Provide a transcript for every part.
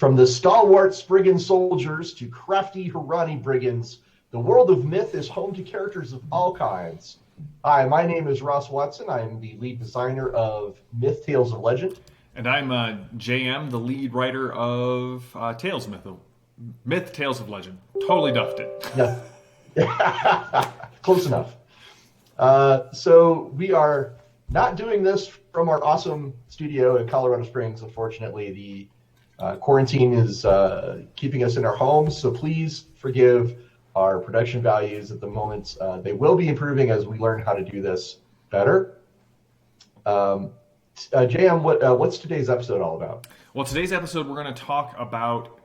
From the stalwart Spriggan soldiers to crafty Ronnie brigands, the world of myth is home to characters of all kinds. Hi, my name is Ross Watson. I am the lead designer of Myth Tales of Legend. And I'm JM, the lead writer of Myth Tales of Legend. Totally duffed it. Yeah. Close enough. So we are not doing this from our awesome studio in Colorado Springs. Unfortunately, the quarantine is keeping us in our homes, so please forgive our production values at the moment. They will be improving as we learn how to do this better. JM, what's today's episode all about? Well, today's episode, we're going to talk about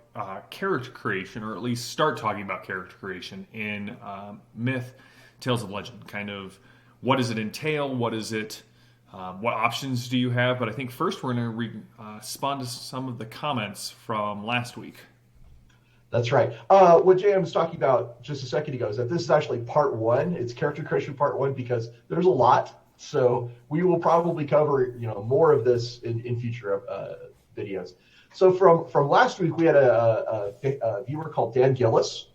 character creation, or at least start talking about character creation in Myth Tales of Legend. Kind of, what does it entail? What is it? What options do you have? But I think first we're going to respond to some of the comments from last week. That's right. What JM was talking about just a second ago is that this is actually part one. It's character creation part one because there's a lot. So we will probably cover more of this in future videos. So from last week, we had a viewer called Dan Gillis,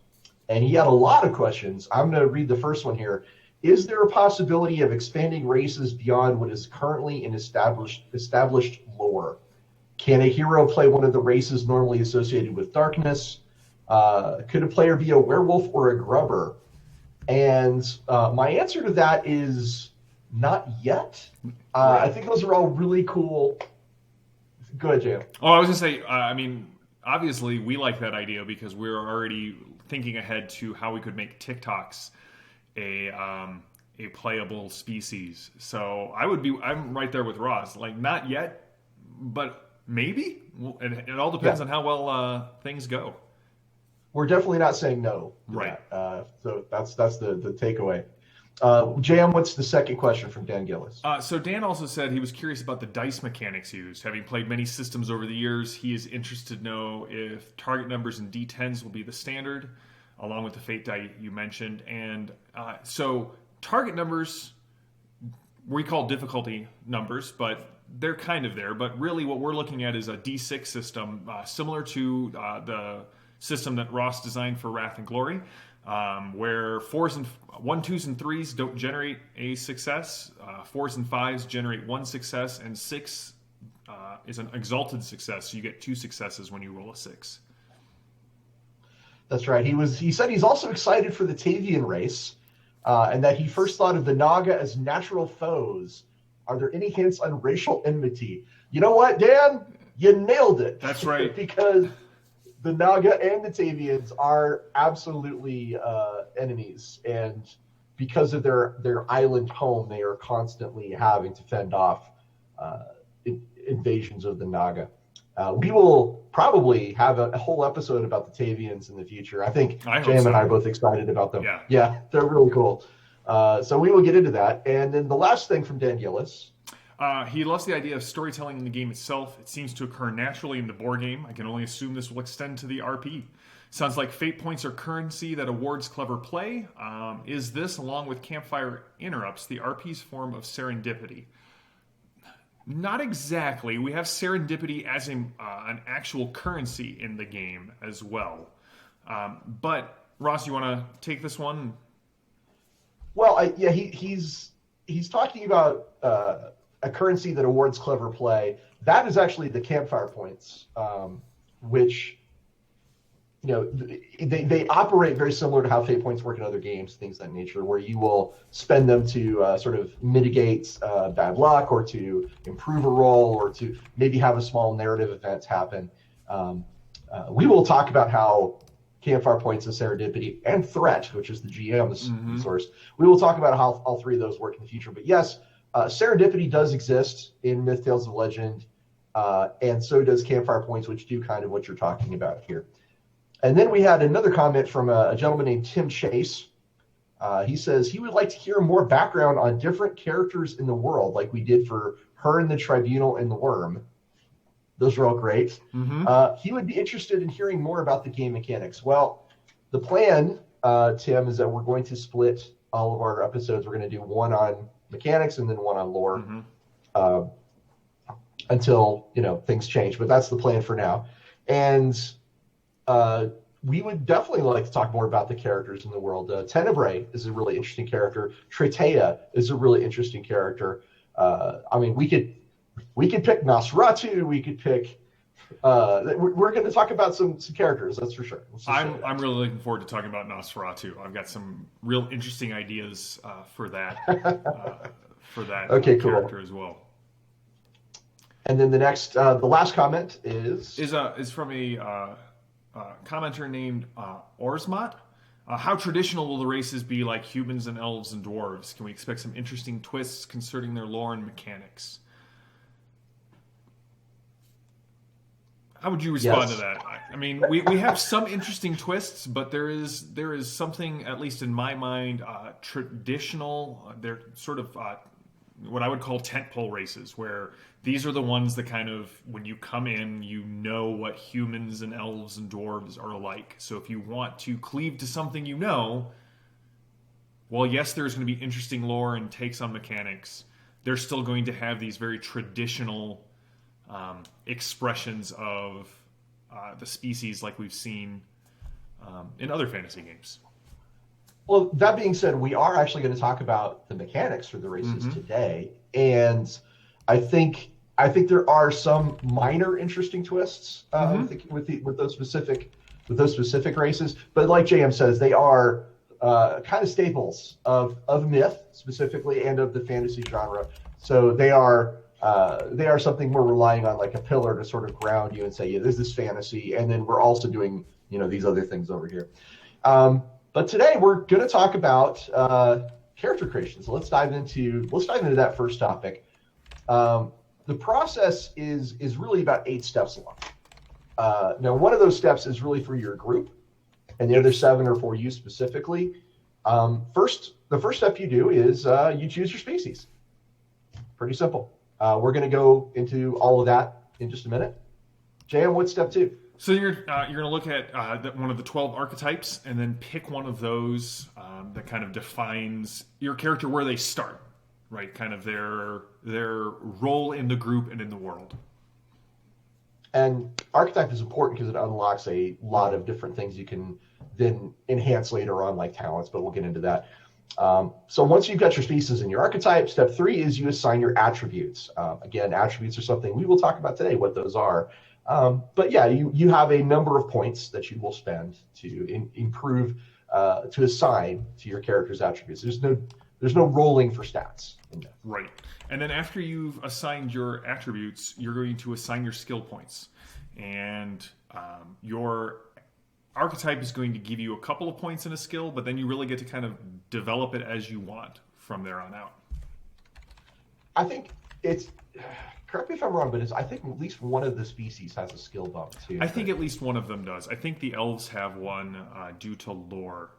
and he had a lot of questions. I'm going to read the first one here. Is there a possibility of expanding races beyond what is currently in established lore? Can a hero play one of the races normally associated with darkness? Could a player be a werewolf or a grubber? And my answer to that is not yet. I think those are all really cool. Go ahead, Jam. Oh, I was going to say, obviously we like that idea because we're already thinking ahead to how we could make TikToks a playable species. So I'm right there with Ross. Like, not yet, but maybe. It all depends on how well things go. We're definitely not saying no. Right. So that's the takeaway. JM, what's the second question from Dan Gillis? So Dan also said he was curious about the dice mechanics used. Having played many systems over the years, he is interested to know if target numbers and D10s will be the standard, along with the fate die you mentioned. And so target numbers, we call difficulty numbers, but they're kind of there. But really what we're looking at is a D6 system, similar to the system that Ross designed for Wrath and Glory, where 1s, 2s, and 3s don't generate a success. 4s and 5s generate 1 success, and 6 is an exalted success. So you get 2 successes when you roll a 6. That's right. He said he's also excited for the Tavian race, and that he first thought of the Naga as natural foes. Are there any hints on racial enmity? You know what, Dan? You nailed it. That's right. Because the Naga and the Tavians are absolutely enemies, and because of their island home, they are constantly having to fend off invasions of the Naga. We will probably have a whole episode about the Tavians in the future. I think Jam and I are both excited about them. Yeah, they're really cool. So we will get into that. And then the last thing from Dan Gillis. He loves the idea of storytelling in the game itself. It seems to occur naturally in the board game. I can only assume this will extend to the RP. Sounds like fate points are currency that awards clever play. Is this, along with campfire interrupts, the RP's form of serendipity? Not exactly. We have serendipity as an actual currency in the game as well. But Ross, you want to take this one? Well, he's talking about a currency that awards clever play. That is actually the Campfire Points, which they operate very similar to how fate points work in other games, things of that nature, where you will spend them to sort of mitigate bad luck, or to improve a roll, or to maybe have a small narrative event happen. We will talk about how Campfire Points and Serendipity and Threat, which is the GM's resource, we will talk about how all three of those work in the future. But yes, Serendipity does exist in Myth Tales of Legend, and so does Campfire Points, which do kind of what you're talking about here. And then we had another comment from a gentleman named Tim Chase. He says he would like to hear more background on different characters in the world, like we did for Her and the Tribunal and the Worm. Those are all great. He would be interested in hearing more about the game mechanics. Well, the plan, Tim, is that we're going to split all of our episodes. We're going to do one on mechanics and then one on lore until things change. But that's the plan for now. And we would definitely like to talk more about the characters in the world. Tenebrae is a really interesting character. Tritea is a really interesting character. I mean, we could pick Nosferatu. We could pick. We're going to talk about some characters. That's for sure. I'm really looking forward to talking about Nosferatu. I've got some real interesting ideas for that. Okay, character cool. as well. And then the last comment is from a commenter named Orsmot. How traditional will the races be, like humans and elves and dwarves? Can we expect some interesting twists concerning their lore and mechanics? How would you respond to that? I mean, we have some interesting twists, but there is something, at least in my mind, traditional. They're sort of what I would call tentpole races, where these are the ones that kind of, when you come in, you know what humans and elves and dwarves are like. So if you want to cleave to something you know, well, yes, there's going to be interesting lore and takes on mechanics. They're still going to have these very traditional expressions of the species like we've seen in other fantasy games. Well, that being said, we are actually going to talk about the mechanics for the races today, and I think there are some minor interesting twists with those specific races. But like JM says, they are kind of staples of myth specifically and of the fantasy genre. So they are something we're relying on, like a pillar to sort of ground you and say, yeah, this is fantasy, and then we're also doing these other things over here. But today we're going to talk about character creation. So let's dive into that first topic. The process is really about 8 steps long. Now, one of those steps is really for your group, and the other 7 are for you specifically. The first step you do is you choose your species. Pretty simple. We're going to go into all of that in just a minute. JM, what's step 2? So you're going to look at one of the 12 archetypes and then pick one of those that kind of defines your character, where they start, right? Kind of their role in the group and in the world. And archetype is important because it unlocks a lot of different things you can then enhance later on, like talents, but we'll get into that. So once you've got your species and your archetype, step 3 is you assign your attributes. Again, attributes are something we will talk about today, what those are. But yeah, you have a number of points that you will spend to improve, to assign to your character's attributes. There's no rolling for stats. Right. And then after you've assigned your attributes, you're going to assign your skill points. And your archetype is going to give you a couple of points in a skill, but then you really get to kind of develop it as you want from there on out. I think correct me if I'm wrong, but I think at least one of the species has a skill bump too. I think at least one of them does. I think the elves have one due to lore.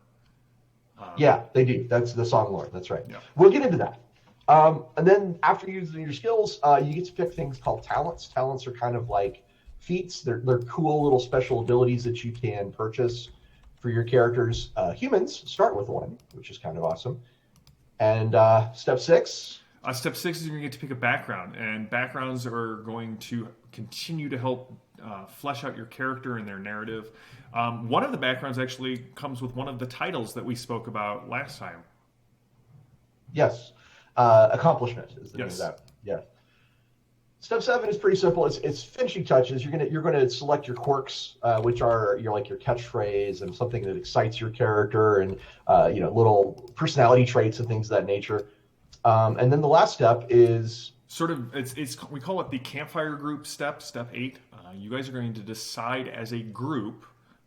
Yeah, they do. That's the song lore. That's right. Yeah. We'll get into that. And then after using your skills, you get to pick things called talents. Talents are kind of like feats. They're cool little special abilities that you can purchase for your characters. Humans start with one, which is kind of awesome. And step 6. Step 6 is you're going to get to pick a background, and backgrounds are going to continue to help flesh out your character and their narrative. One of the backgrounds actually comes with one of the titles that we spoke about last time. Yes. Accomplishment is the name of Yes. that. Yeah. Step 7 is pretty simple. It's finishing touches. You're gonna select your quirks, which are your catchphrase and something that excites your character, and little personality traits and things of that nature. And then the last step is sort of we call it the campfire group step 8. You guys are going to decide as a group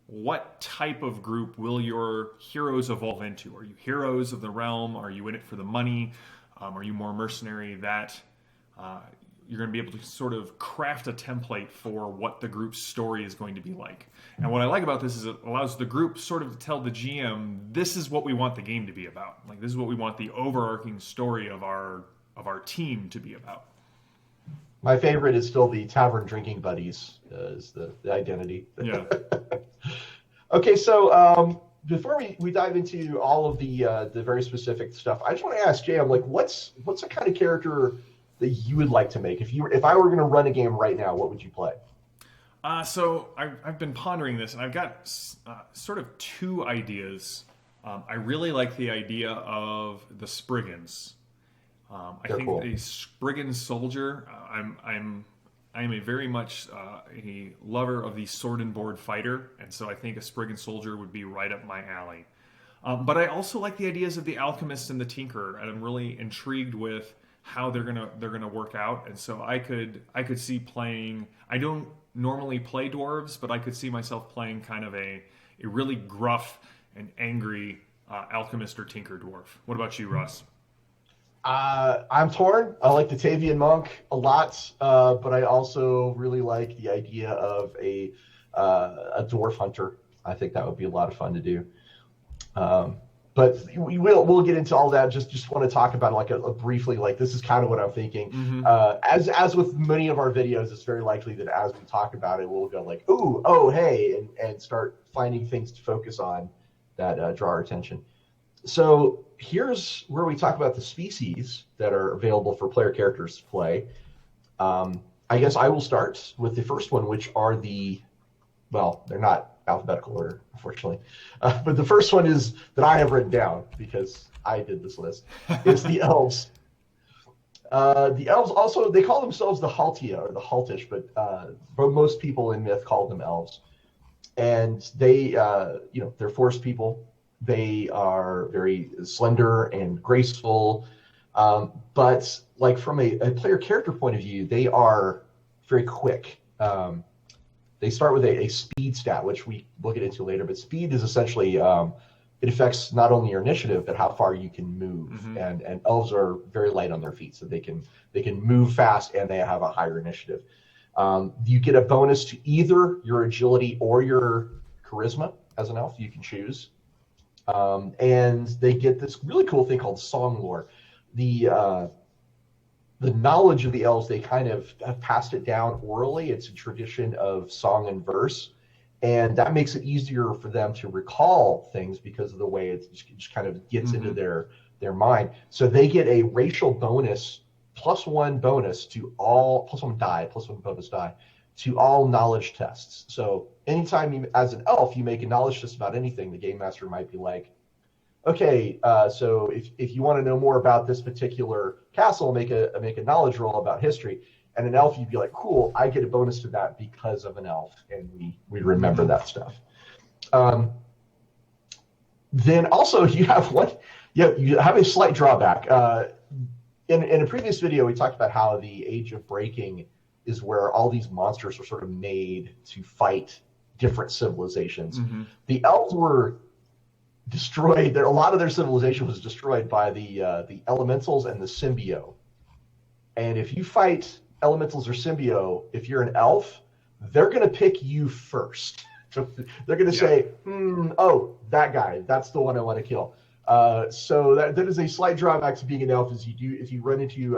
what type of group will your heroes evolve into. Are you heroes of the realm? Are you in it for the money? Are you more mercenary? That you're going to be able to sort of craft a template for what the group's story is going to be like. And what I like about this is it allows the group sort of to tell the GM, this is what we want the game to be about. Like, this is what we want the overarching story of our team to be about. My favorite is still the tavern drinking buddies is the identity. Yeah. Okay, so before we dive into all of the very specific stuff, I just want to ask JM, what's the kind of character that you would like to make? If I were going to run a game right now, what would you play? So I've been pondering this, and I've got sort of two ideas. I really like the idea of the Spriggans. I They're think cool. a Spriggan soldier. I am a very much a lover of the sword and board fighter, and so I think a Spriggan soldier would be right up my alley. But I also like the ideas of the alchemist and the tinkerer, and I'm really intrigued with how they're gonna work out. And so I could see playing. I don't normally play dwarves, but I could see myself playing kind of a really gruff and angry alchemist or tinker dwarf. What about you, Russ? I'm torn. I like the Tavian monk a lot, but I also really like the idea of a dwarf hunter. I think that would be a lot of fun to do. But we'll get into all that. Just want to talk about like a briefly, like this is kind of what I'm thinking. As with many of our videos, it's very likely that as we talk about it, we'll go like, ooh, oh, hey, and start finding things to focus on that draw our attention. So here's where we talk about the species that are available for player characters to play. I guess I will start with the first one, which are they're not alphabetical order, unfortunately. But the first one is that I have written down because I did this list, is the Elves. The Elves also, they call themselves the Haltia or the Haltish, but most people in Myth call them Elves. And they, they're forest people. They are very slender and graceful. But like from a player character point of view, they are very quick. They start with a speed stat, which we'll get into later. But speed is essentially it affects not only your initiative but how far you can move. And elves are very light on their feet, so they can move fast and they have a higher initiative. You get a bonus to either your agility or your charisma as an elf. You can choose, and they get this really cool thing called song lore. The knowledge of the elves, they kind of have passed it down orally. It's a tradition of song and verse, and that makes it easier for them to recall things because of the way it just kind of gets into their mind. So they get a racial bonus, +1 bonus to all, +1 bonus die to all knowledge tests. So anytime you, as an elf, you make a knowledge test about anything, the game master might be like, okay, so if you want to know more about this particular castle, make a knowledge roll about history. And an elf, you'd be like, cool, I get a bonus to that because of an elf, and we remember that stuff. Then also you have a slight drawback. In a previous video, we talked about how the Age of Breaking is where all these monsters were sort of made to fight different civilizations. The elves were destroyed. A lot of their civilization was destroyed by the elementals and the symbio. And if you fight elementals or symbio, if you're an elf, they're going to pick you first. So they're going to say, oh, that guy, that's the one I want to kill. So that is a slight drawback to being an elf. Is if you run into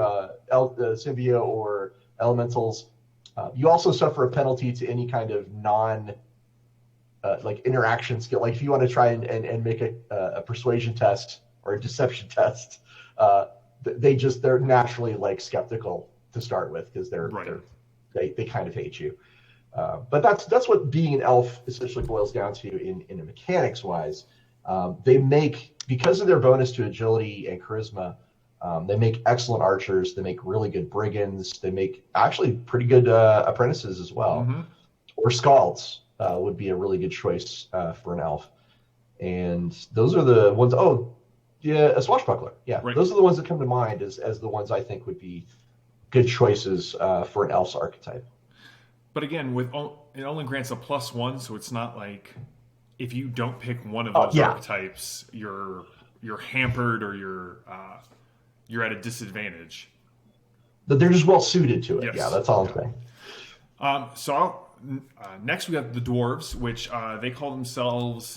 symbio or elementals, you also suffer a penalty to any kind of like interaction skill. Like if you want to try and make a persuasion test or a deception test, they're naturally like skeptical to start with because they kind of hate you. But that's what being an elf essentially boils down to in a mechanics wise. They make, because of their bonus to agility and charisma, they make excellent archers. They make really good brigands. They make actually pretty good apprentices as well. Or scalds would be a really good choice for an elf. And those are the ones. Oh, yeah, a swashbuckler. Yeah, those are the ones that come to mind as the ones I think would be good choices for an elf's archetype. But again, it only grants a +1, so it's not like if you don't pick one of those archetypes, you're hampered or you're at a disadvantage. But they're just well suited to it. Yes. Yeah, that's all I'm saying. Next we have the dwarves, which they call themselves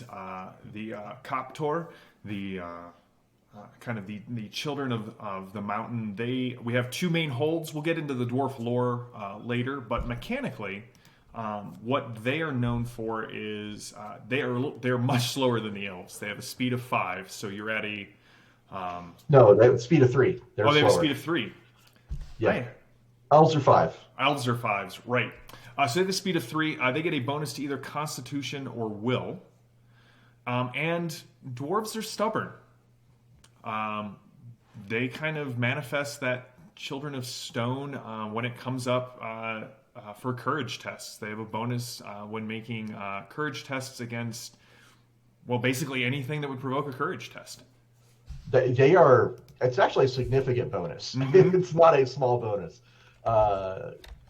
the Coptor, the kind of the children of the mountain. We have two main holds. We'll get into the dwarf lore later, but mechanically, what they are known for is they're much slower than the elves. They have a speed of 5, so you're at a no, they have a speed of 3. They have a speed of 3. Yeah. Elves are 5. Elves are 5s, right. So they have a speed of 3. They get a bonus to either Constitution or Will. And dwarves are stubborn. They kind of manifest that Children of Stone when it comes up for courage tests. They have a bonus when making courage tests against, well, basically anything that would provoke a courage test. They are. It's actually a significant bonus. Mm-hmm. It's not a small bonus.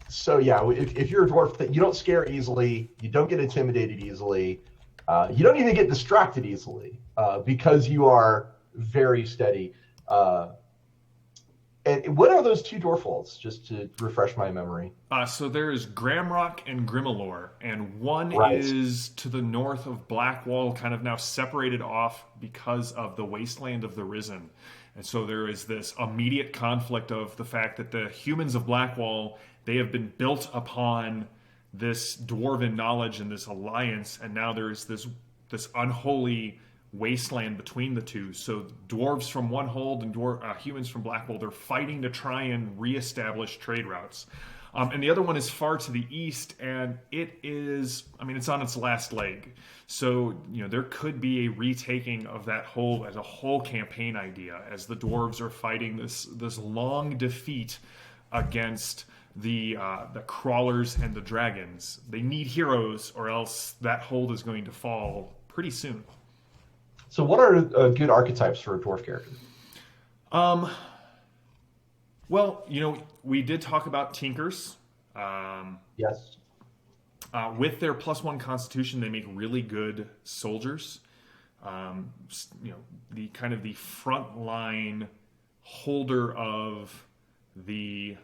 So yeah, if you're a dwarf, you don't scare easily. You don't get intimidated easily. You don't even get distracted easily because you are very steady. And what are those 2 Doorfolds, just to refresh my memory? So there is Gramrock and Grimalore, and one is to the north of Blackwall, kind of now separated off because of the Wasteland of the Risen. And so there is this immediate conflict of the fact that the humans of Blackwall, they have been built upon this dwarven knowledge and this alliance, and now there is this unholy wasteland between the two. So dwarves from one hold and humans from Blackwall, they're fighting to try and reestablish trade routes. And the other one is far to the east, and it is, it's on its last leg. So, there could be a retaking of that hold as a whole campaign idea, as the dwarves are fighting this long defeat against the crawlers and the dragons. They need heroes, or else that hold is going to fall pretty soon. So what are good archetypes for a dwarf character? Well, we did talk about Tinkers. Yes. With their +1 Constitution, they make really good soldiers. The kind of the front line holder of the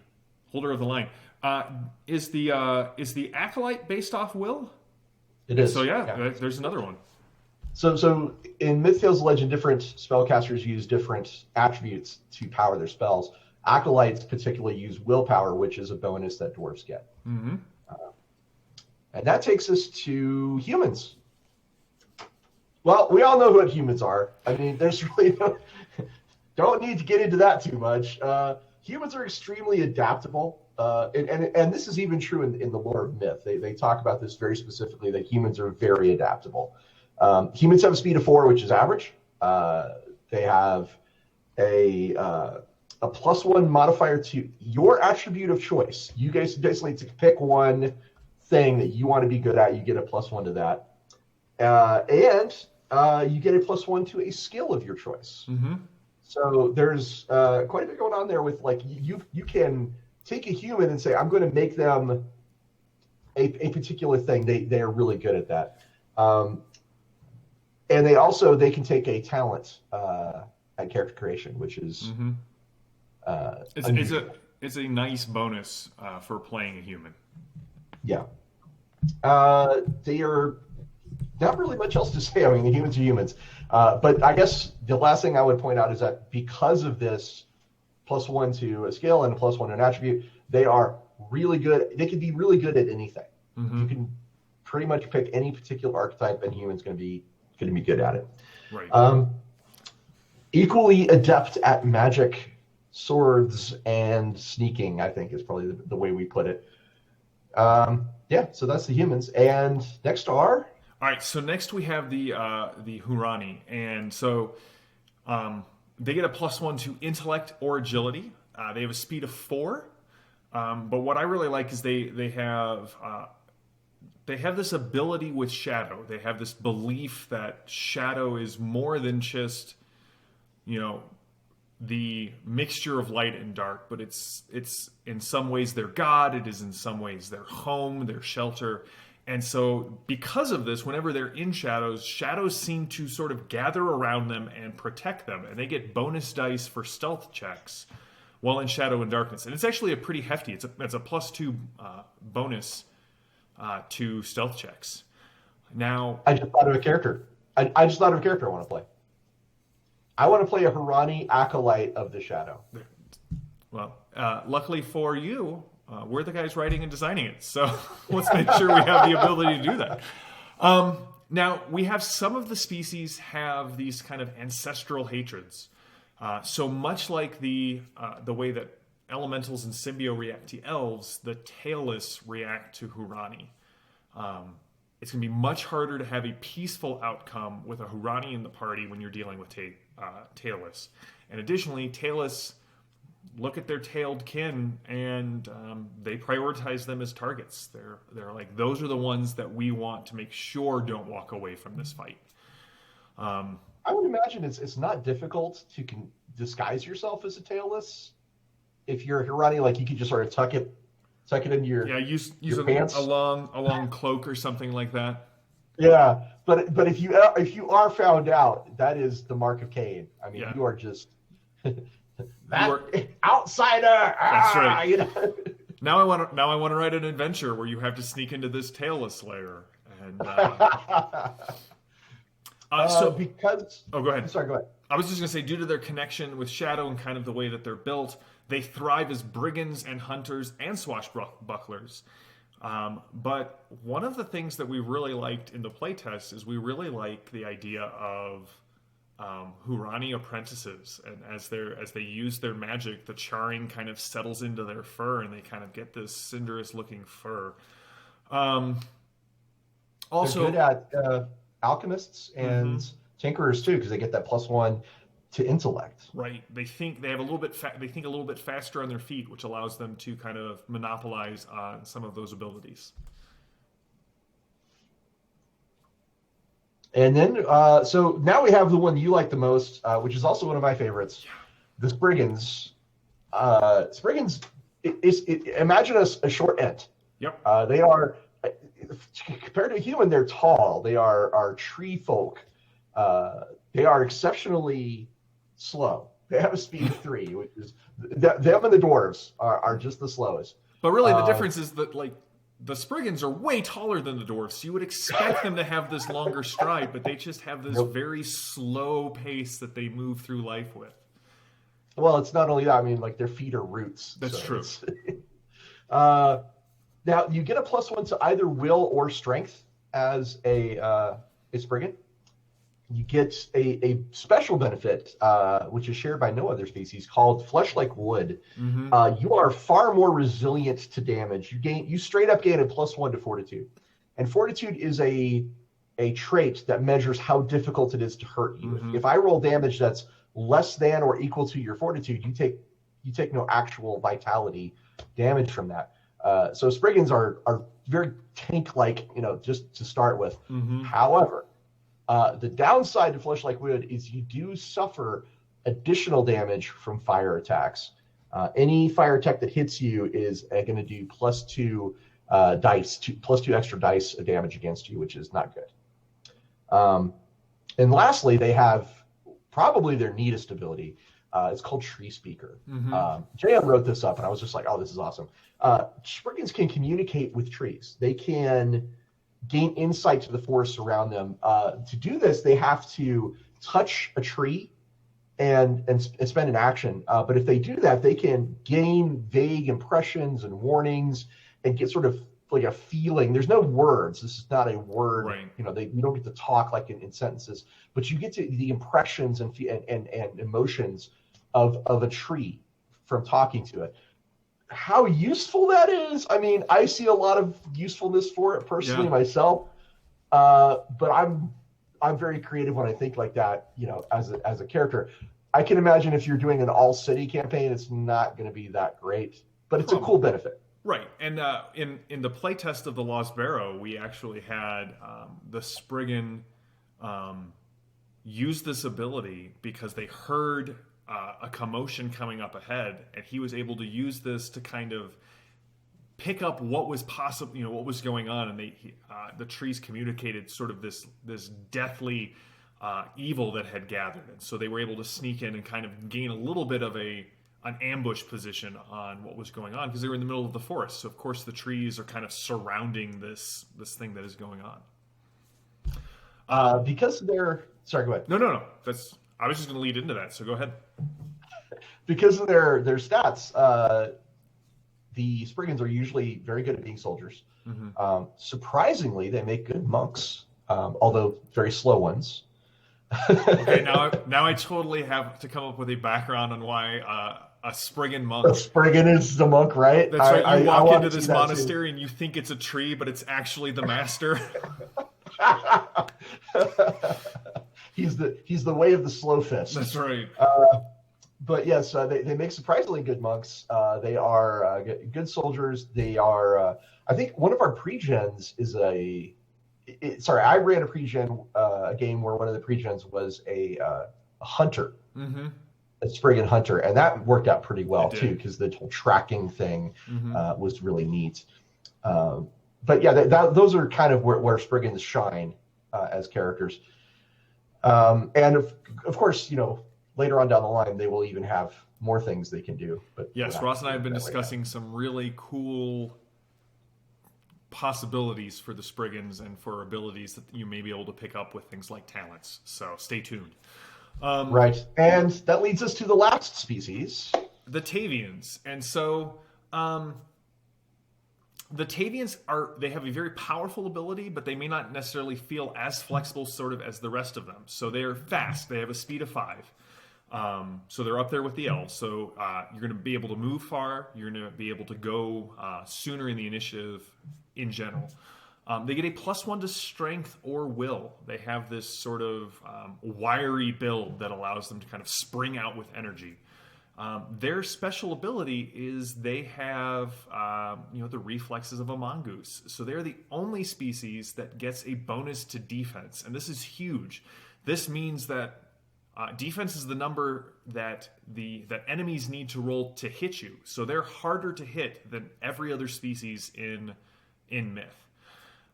line. Is the Acolyte based off Will? It is. So yeah. There's another one. So in Myth, Tales, Legend, different spellcasters use different attributes to power their spells. Acolytes particularly use willpower, which is a bonus that dwarves get. Mm-hmm. And that takes us to humans. Well, we all know what humans are. There's really don't need to get into that too much. Humans are extremely adaptable. And this is even true in the lore of myth. They talk about this very specifically, that humans are very adaptable. Humans have a speed of 4, which is average. They have a +1 modifier to your attribute of choice. You guys basically need to pick one thing that you want to be good at. You get a +1 to that. And you get a +1 to a skill of your choice. Mm-hmm. So there's quite a bit going on there with, like, you can take a human and say, I'm going to make them a particular thing. They are really good at that. And they can take a talent at character creation, which is it's a nice bonus for playing a human. Yeah. They are not really much else to say. The humans are humans. But I guess the last thing I would point out is that because of this +1 to a skill and a +1 to an attribute, they are really good. They can be really good at anything. Mm-hmm. You can pretty much pick any particular archetype, and humans going to be good at it. Right. Equally adept at magic, swords, and sneaking, I think is probably the way we put it. So that's the humans. And next are... All right, so next we have the Ronnie, and so they get a +1 to intellect or agility. They have a speed of 4, but what I really like is they have this ability with shadow. They have this belief that shadow is more than just the mixture of light and dark, but it's in some ways their god. It is in some ways their home, their shelter. And so because of this, whenever they're in shadows seem to sort of gather around them and protect them. And they get bonus dice for stealth checks while in shadow and darkness. And it's actually a pretty hefty. It's a +2 bonus to stealth checks. Now, I just thought of a character. I just thought of a character I want to play. I want to play a Ronnie, Acolyte of the Shadow. Well, luckily for you, we're the guys writing and designing it, so let's make sure we have the ability to do that. Now, we have some of the species have these kind of ancestral hatreds. So much like the way that elementals and symbio react to elves, the tailless react to Hurani. It's going to be much harder to have a peaceful outcome with a Hurani in the party when you're dealing with tailless. And additionally, tailless look at their tailed kin and they prioritize them as targets. They're like, those are the ones that we want to make sure don't walk away from this fight. I would imagine it's not difficult to disguise yourself as a tailless. If you're a Hurani, like you could just sort of tuck it into your use pants. a long cloak or something like that. Yeah, but if you are found out, that is the mark of Cain. I mean, you are just outsider. That's right. You know? Now I want to write an adventure where you have to sneak into this tailless lair and. Go ahead. Sorry, go ahead. I was just going to say, due to their connection with Shadow and kind of the way that they're built, they thrive as brigands and hunters and swashbucklers. But one of the things that we really liked in the playtest is we really like the idea of Hurani apprentices, and as they use their magic, the charring kind of settles into their fur, and they kind of get this cinderous-looking fur. Also, they're good at alchemists and tinkerers too, because they get that +1 to intellect. Right. They think they have a little bit. They think a little bit faster on their feet, which allows them to kind of monopolize on some of those abilities. And then, so now we have the one you like the most, which is also one of my favorites, the Spriggans. Spriggans, imagine a short ent. Yep. They are, compared to a human, they're tall. They are tree folk. They are exceptionally slow. They have a speed of 3, which is them and the dwarves are just the slowest. But really, the difference is that the Spriggans are way taller than the dwarves, so you would expect them to have this longer stride, but they just have this very slow pace that they move through life with. Well, it's not only that. I mean, like their feet are roots. That's true. Now you get a +1 to either will or strength as a Spriggan. You get a special benefit, which is shared by no other species, called Flesh Like Wood. You are far more resilient to damage. You straight up gain a +1 to Fortitude, and Fortitude is a trait that measures how difficult it is to hurt you. If I roll damage that's less than or equal to your Fortitude, you take no actual vitality damage from that. So Spriggans are very tank-like, just to start with. However, the downside to Flesh Like Wood is you do suffer additional damage from fire attacks. Any fire attack that hits you is going to do +2 dice, +2 extra dice of damage against you, which is not good. And lastly, they have probably their neatest ability. It's called Tree Speaker. JM wrote this up, and I was just like, oh, this is awesome. Spriggans can communicate with trees. They can gain insight to the forest around them. To do this, they have to touch a tree and spend an action. But if they do that, they can gain vague impressions and warnings and get sort of like a feeling. There's no words. This is not a word. Right. You don't get to talk like in sentences, but you get to the impressions and emotions of a tree from talking to it. How useful that is, I mean, I see a lot of usefulness for it personally myself, but I'm very creative when I think like that, as a character. I can imagine if you're doing an all-city campaign, it's not going to be that great, but it's a cool benefit. Right, and in the playtest of the Lost Barrow, we actually had the Spriggan use this ability because they heard a commotion coming up ahead, and he was able to use this to kind of pick up what was possible, what was going on, and the trees communicated sort of this deathly evil that had gathered, and so they were able to sneak in and kind of gain a little bit of an ambush position on what was going on because they were in the middle of the forest. So of course the trees are kind of surrounding this thing that is going on. Because they're sorry, go ahead. No. I was just going to lead into that, so go ahead. Because of their stats, the Spriggans are usually very good at being soldiers. Surprisingly, they make good monks, although very slow ones. Okay, now I totally have to come up with a background on why a Spriggan The monk. Spriggan is the monk, right? That's right. You walk want into to this see that monastery and you think it's a tree, but it's actually the master. He's the way of the slow fist. That's right. But yes, they make surprisingly good monks. They are good soldiers. They are. I think one of our pre-gens is sorry, I ran a pre-gen game where one of the pre-gens was a hunter, a Spriggan hunter, and that worked out pretty well too, because the whole tracking thing was really neat. But yeah, those are kind of where Spriggans shine as characters. And of course, later on down the line, they will even have more things they can do. But yes, Ross and I have been discussing some really cool possibilities for the Spriggans and for abilities that you may be able to pick up with things like talents. So stay tuned. Right. And that leads us to the last species. The Tavians. And so the Tavians they have a very powerful ability, but they may not necessarily feel as flexible sort of as the rest of them. So they're fast. They have a speed of 5. So they're up there with the Elves. So you're going to be able to move far. You're going to be able to go sooner in the initiative in general. They get a +1 to strength or will. They have this sort of wiry build that allows them to kind of spring out with energy. Their special ability is they have the reflexes of a mongoose. So they're the only species that gets a bonus to defense. And this is huge. This means that defense is the number that that enemies need to roll to hit you. So they're harder to hit than every other species in Myth.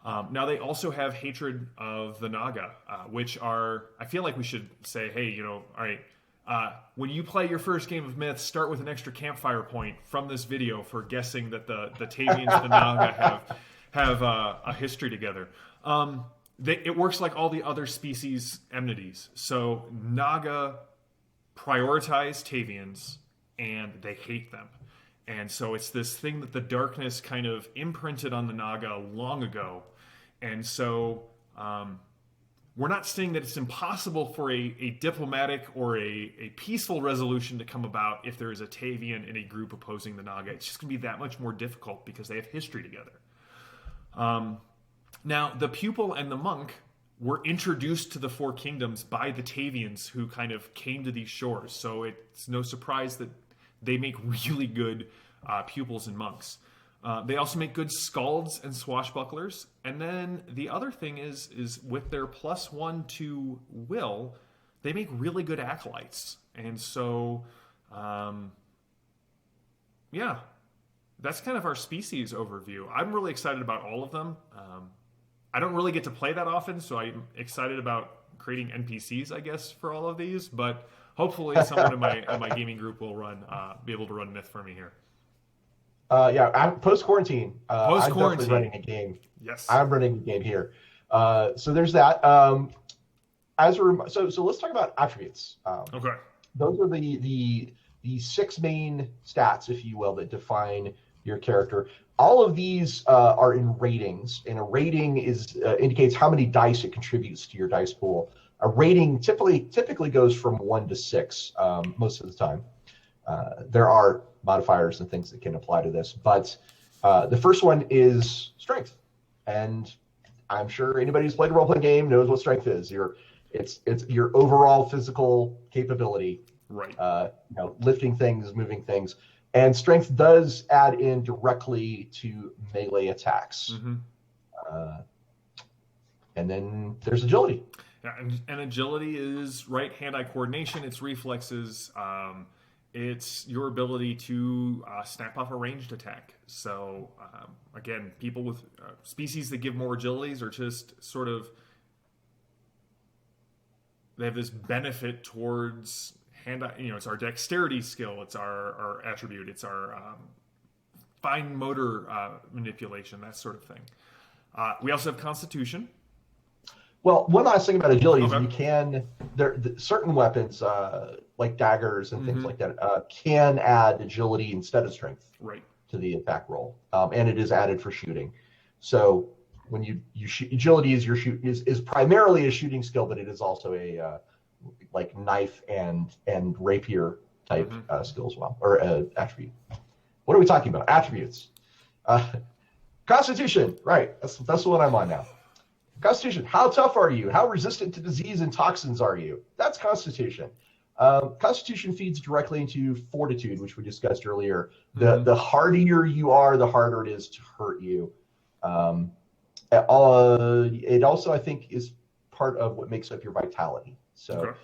Now they also have hatred of the Naga, which are, I feel like we should say, hey, all right, when you play your first game of Myth, start with an extra campfire point from this video for guessing that the Tavians and the Naga have a history together. It works like all the other species enmities. So Naga prioritize Tavians, and they hate them. And so it's this thing that the darkness kind of imprinted on the Naga long ago. And so we're not saying that it's impossible for a diplomatic or a peaceful resolution to come about if there is a Tavian in a group opposing the Naga. It's just going to be that much more difficult because they have history together. Now, the pupil and the monk were introduced to the Four Kingdoms by the Tavians who kind of came to these shores. So it's no surprise that they make really good pupils and monks. They also make good scalds and swashbucklers. And then the other thing is with their +1 to will, they make really good acolytes. And so, that's kind of our species overview. I'm really excited about all of them. I don't really get to play that often, so I'm excited about creating NPCs, I guess, for all of these. But hopefully someone in my gaming group will be able to run Myth for me here. Post-quarantine. I'm definitely running a game. Yes. I'm running a game here. So there's that. So let's talk about attributes. Okay. Those are the 6 main stats, if you will, that define your character. All of these are in ratings, and a rating indicates how many dice it contributes to your dice pool. A rating typically goes from 1 to 6 most of the time. There are modifiers and things that can apply to this, but the first one is strength, and I'm sure anybody who's played a role-playing game knows what strength is. It's your overall physical capability, right? Lifting things, moving things, and strength does add in directly to melee attacks. And then there's agility. Yeah, and agility is right hand-eye coordination. It's reflexes. It's your ability to snap off a ranged attack. So again, people with species that give more agilities are just sort of, they have this benefit towards hand-eye. It's our dexterity skill. It's our attribute. It's our fine motor manipulation, that sort of thing. We also have constitution. Well, one last thing about agility is Okay. you can, certain weapons, like daggers and things like that, can add agility instead of strength to the attack roll. And it is added for shooting. So when you shoot, agility is primarily a shooting skill, but it is also a like knife and rapier type skill as well, or attribute. What are we talking about? Attributes. Constitution, right? That's the one I'm on now. Constitution. How tough are you? How resistant to disease and toxins are you? That's Constitution. Constitution feeds directly into Fortitude, which we discussed earlier. The hardier you are, the harder it is to hurt you. It also, I think, is part of what makes up your vitality. So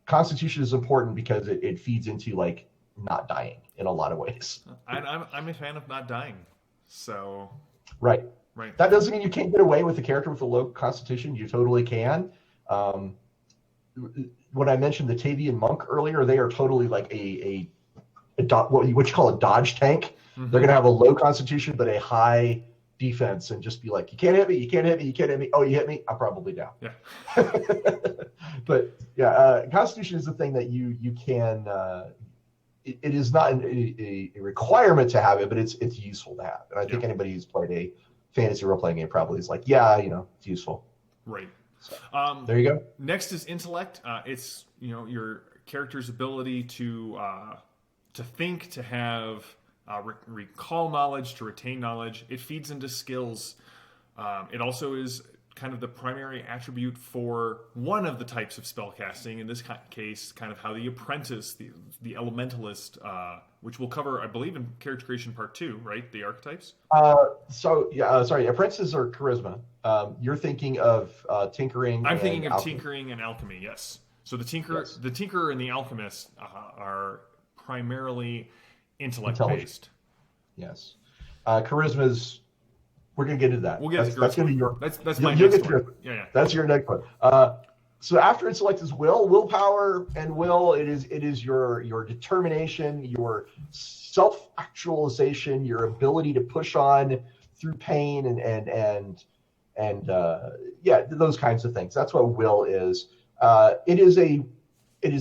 Constitution is important because it feeds into like not dying in a lot of ways. I'm a fan of not dying. So right. That doesn't mean you can't get away with a character with a low Constitution. You totally can. When I mentioned the Tavian monk earlier, they are totally like what you call a dodge tank. They're going to have a low Constitution but a high defense, and just be like, you can't hit me, you can't hit me, you can't hit me. Oh, you hit me, I'm probably down. Yeah. But yeah, Constitution is the thing that you can. It is not a requirement to have it, but it's useful to have. And I think anybody who's played a fantasy role-playing game probably is like, yeah, it's useful. Right. So, there you go. Next is intellect. It's your character's ability to think, to have recall knowledge, to retain knowledge. It feeds into skills. It also is kind of the primary attribute for one of the types of spellcasting. In this case, kind of how the apprentice, the elementalist, which we'll cover, I believe, in Character Creation Part 2, right? The archetypes? Apprentices are charisma. You're thinking of tinkering. I'm thinking of tinkering and alchemy, yes. So the tinkerer and the alchemist are primarily intellect-based. Yes. Charisma is... We're going to get into that. We'll get to that's going to be your... That's my next one. Yeah. That's your next one. So after intellect is willpower, and will, it is your determination, your self-actualization, your ability to push on through pain and those kinds of things. That's what will is. It is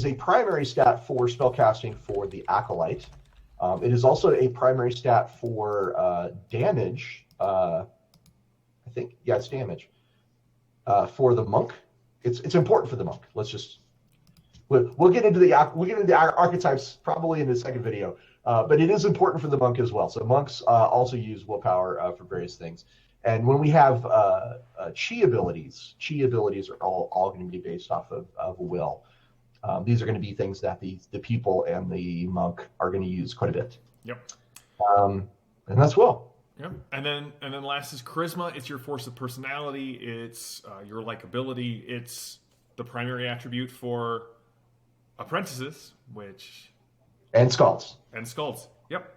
a primary stat for spellcasting for the acolyte. It is also a primary stat for damage. I think, it's damage. For the monk, it's important for the monk. We'll get into the archetypes probably in the second video, but it is important for the monk as well. So monks also use willpower for various things. And when we have chi abilities are all going to be based off of will. These are going to be things that the people and the monk are going to use quite a bit. Yep. And that's will. Yep. And then last is charisma. It's your force of personality. It's your likability. It's the primary attribute for apprentices, and skulls. Yep.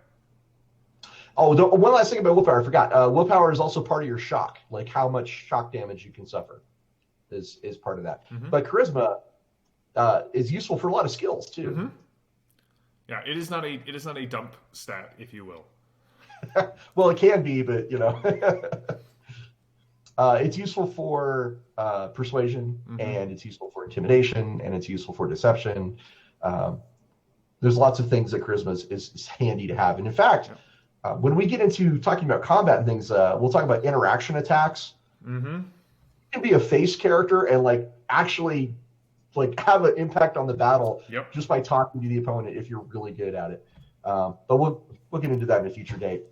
Oh, one last thing about willpower. I forgot. Willpower is also part of your shock, like how much shock damage you can suffer is part of that. But charisma is useful for a lot of skills too. Yeah, it is not a dump stat, if you will. Well, it can be, but it's useful for persuasion, and it's useful for intimidation, and it's useful for deception. There's lots of things that charisma is handy to have. And in fact, when we get into talking about combat and things, we'll talk about interaction attacks. You can be a face character and actually have an impact on the battle just by talking to the opponent if you're really good at it. But we'll get into that in a future date.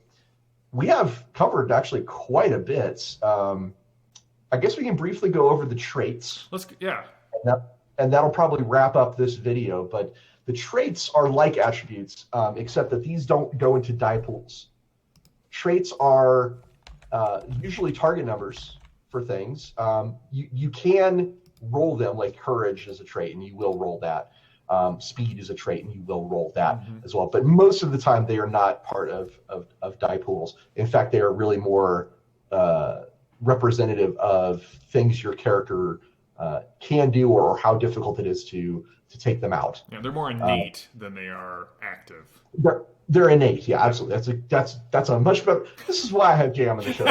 We have covered actually quite a bit. I guess we can briefly go over the traits. And that'll probably wrap up this video. But the traits are like attributes, except that these don't go into die pools. Traits are usually target numbers for things. You can roll them, like courage is a trait, and you will roll that. Speed is a trait, and you will roll that as well. But most of the time, they are not part of die pools. In fact, they are really more representative of things your character can do, or how difficult it is to take them out. Yeah, they're more innate than they are active. They're innate. Yeah, absolutely. That's a much better. This is why I have Jam on the show.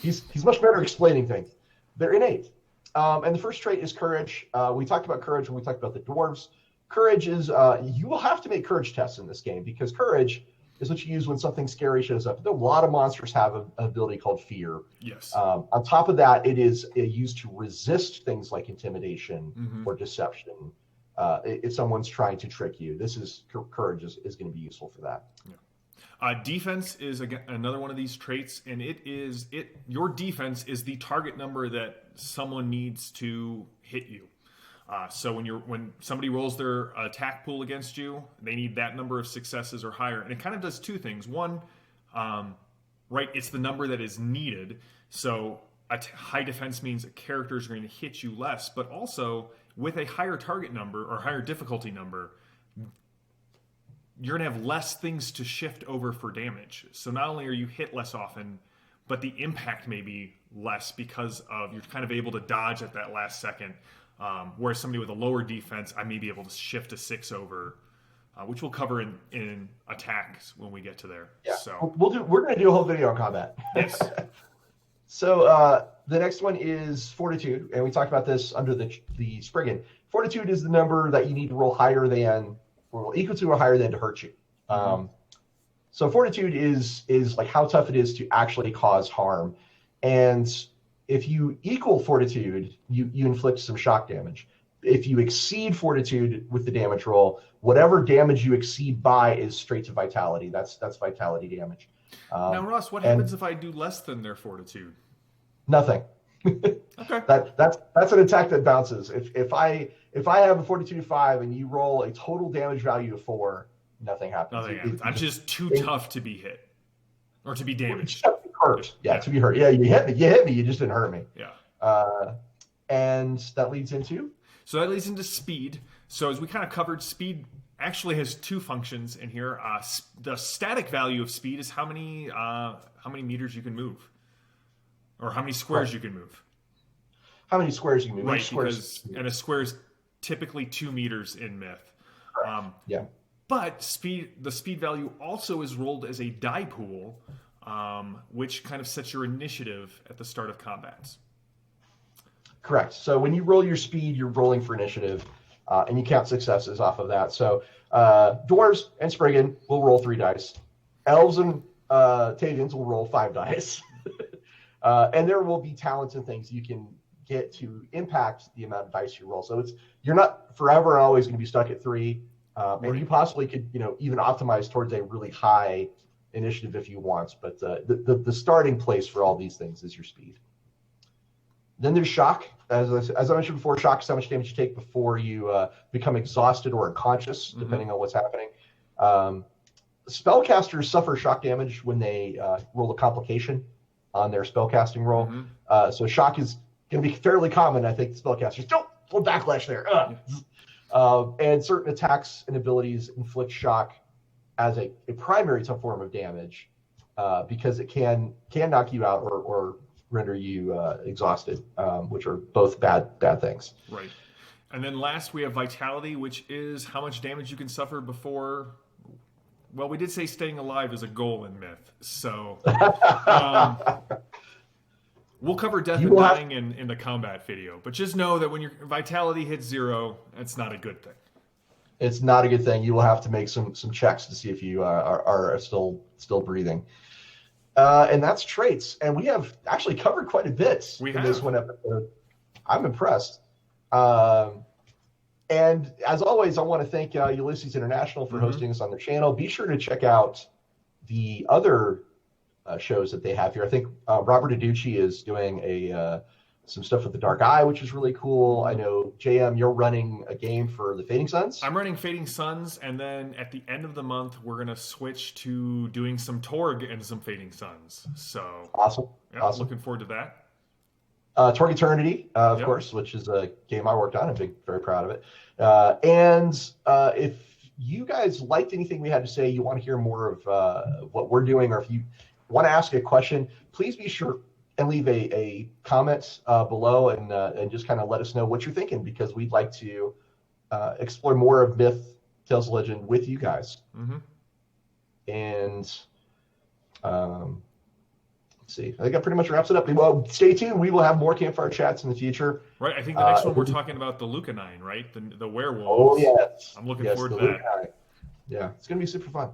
He's much better explaining things. They're innate. And the first trait is courage. We talked about courage when we talked about the dwarves. Courage is, you will have to make courage tests in this game, because courage is what you use when something scary shows up. A lot of monsters have an ability called fear. Yes. On top of that, it is used to resist things like intimidation or deception. if someone's trying to trick you. This is courage is going to be useful for that. Yeah. Defense is another one of these traits, and your defense is the target number that someone needs to hit you. So when somebody rolls their attack pool against you, they need that number of successes or higher, and it kind of does two things. One, right, it's the number that is needed. So high defense means a character is going to hit you less, but also with a higher target number or higher difficulty number, you're going to have less things to shift over for damage. So not only are you hit less often, but the impact may be less because you're kind of able to dodge at that last second. Whereas somebody with a lower defense, I may be able to shift a 6 over, which we'll cover in attacks when we get to there. Yeah, so we're going to do a whole video on combat. Yes. So the next one is Fortitude, and we talked about this under the Spriggan. Fortitude is the number that you need to roll higher than, or equal to or higher than to hurt you. So Fortitude is like how tough it is to actually cause harm, and if you equal Fortitude, you inflict some shock damage. If you exceed Fortitude with the damage roll, whatever damage you exceed by is straight to Vitality. That's Vitality damage. Now, Ross, what happens if I do less than their Fortitude? Nothing. Okay. That's an attack that bounces. If I have a Fortitude 5 and you roll a total damage value of 4, nothing happens. Nothing happens. I'm just too tough to be hit or to be damaged. Hurt. Yeah, to be hurt. Yeah, you hit me. You just didn't hurt me. Yeah. And that leads into? So that leads into speed. So as we kind of covered, speed actually has two functions in here. The static value of speed is how many meters you can move, or how many squares you can move. How many squares you can move? Right, and a square is typically 2 meters in Myth. Yeah. But the speed value also is rolled as a die pool, which kind of sets your initiative at the start of combats. Correct. So when you roll your speed, you're rolling for initiative, and you count successes off of that. So dwarves and Spriggan will roll 3 dice. Elves and Tavians will roll 5 dice. And there will be talents and things you can get to impact the amount of dice you roll. So you're not forever always going to be stuck at 3. And you possibly could, even optimize towards a really high initiative if you want. But the starting place for all these things is your speed. Then there's shock. As I mentioned before, shock is how much damage you take before you become exhausted or unconscious, depending on what's happening. Spellcasters suffer shock damage when they roll a complication on their spellcasting roll. So shock is going to be fairly common. I think spellcasters don't backlash there. And certain attacks and abilities inflict shock as a primary form of damage because it can knock you out or render you exhausted, which are both bad things. Right. And then last we have Vitality, which is how much damage you can suffer before. Well, we did say staying alive is a goal in Myth, so we'll cover death and dying in the combat video. But just know that when your Vitality hits 0, it's not a good thing. It's not a good thing. You will have to make some checks to see if you are still breathing. And that's traits. And we have actually covered quite a bit in this one episode. I'm impressed. And as always, I want to thank Ulysses International for hosting us on their channel. Be sure to check out the other shows that they have here. I think Robert Aducci is doing some stuff with the Dark Eye, which is really cool. I know, JM, you're running a game for the Fading Suns. I'm running Fading Suns, and then at the end of the month, we're going to switch to doing some Torg and some Fading Suns. So awesome. Yeah, awesome. Looking forward to that. Torg Eternity, of course, which is a game I worked on. I'm very proud of it. And if you guys liked anything we had to say, you want to hear more of what we're doing, or if you want to ask a question, please be sure and leave a comment below and just kind of let us know what you're thinking, because we'd like to explore more of Myth, Tales of Legend with you guys. And let's see. I think that pretty much wraps it up. Well, stay tuned. We will have more Campfire Chats in the future. Right. I think the next one we're talking about the Lucanine, right? The werewolves. Oh, yes. I'm looking forward to that. Lucanine. Yeah, it's going to be super fun.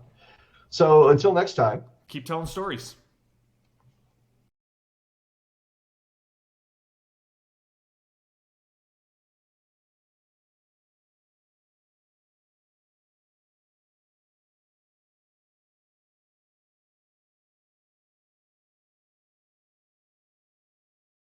So until next time. Keep telling stories.